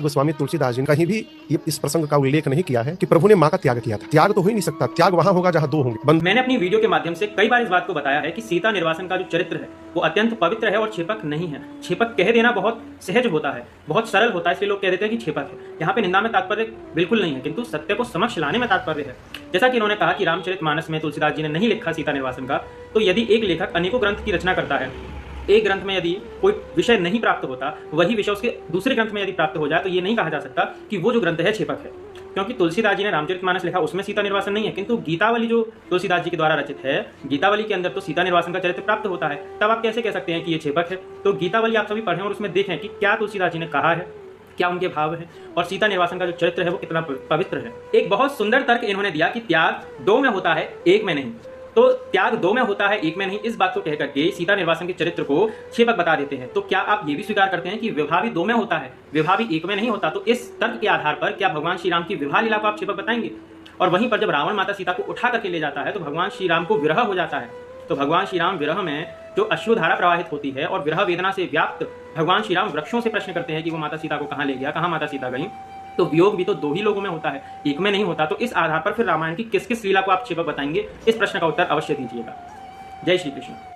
गोस्वामी तुलसीदास जी ने कहीं भी इस प्रसंग का उल्लेख नहीं किया है कि प्रभु ने मां का त्याग किया था। त्याग तो हो ही नहीं सकता, त्याग वहां होगा जहां दो होंगे। मैंने अपनी वीडियो के माध्यम से कई बार इस बात को बताया है कि सीता निर्वासन का जो चरित्र है वो अत्यंत पवित्र है और छेपक नहीं है। छेपक कह देना बहुत सहज होता है, बहुत सरल होता है, इसलिए लोग कह देते हैं कि छेपक है। यहाँ पे निंदा में तात्पर्य बिल्कुल नहीं है, किंतु सत्य को समक्ष लाने में तात्पर्य है। जैसा कि इन्होंने कहा कि रामचरितमानस में तुलसीदास जी ने नहीं लिखा सीता निर्वासन का, तो यदि एक लेखक अनेकों ग्रंथ की रचना करता है, एक ग्रंथ में यदि कोई विषय नहीं प्राप्त होता, वही विषय उसके दूसरे ग्रंथ में यदि प्राप्त हो जाए, तो ये नहीं कहा जा सकता कि वो जो ग्रंथ है छेपक है। क्योंकि तुलसीदास जी ने रामचरितमानस लिखा, उसमें सीता निर्वासन नहीं है, किंतु गीतावली जो तुलसीदास जी के द्वारा रचित है, गीतावली के अंदर तो सीता निर्वासन का चरित्र प्राप्त होता है। तब आप कैसे कह सकते हैं कि ये छेपक है? तो गीतावली आप सभी पढ़ें और उसमें देखें कि क्या तुलसीदास जी ने कहा है, क्या उनके भाव है, और सीता निर्वासन का जो चरित्र है वो कितना पवित्र है। एक बहुत सुंदर तर्क इन्होंने दिया कि त्याग दो में होता है, एक में नहीं। तो त्याग दो में होता है, एक में नहीं, इस बात को कहकर के सीता निर्वासन के चरित्र को छेपक बता देते हैं। तो क्या आप ये भी स्वीकार करते हैं कि विवाह भी दो में होता है, विवाह भी एक में नहीं होता? तो इस तर्क के आधार पर क्या भगवान श्री राम की विवाह लीला को आप छेपक बताएंगे? और वहीं पर जब रावण माता सीता को उठा करके ले जाता है तो भगवान श्री राम को विरह हो जाता है। तो भगवान श्री राम विरह में जो अश्रुधारा प्रवाहित होती है और विरह वेदना से व्याप्त भगवान श्री राम वृक्षों से प्रश्न करते हैं कि वो माता सीता को कहाँ ले गया, कहाँ माता सीता गई। तो वियोग भी तो दो ही लोगों में होता है, एक में नहीं होता। तो इस आधार पर फिर रामायण की किस किस लीला को आप छेपक बताएंगे? इस प्रश्न का उत्तर अवश्य दीजिएगा। जय श्री कृष्ण।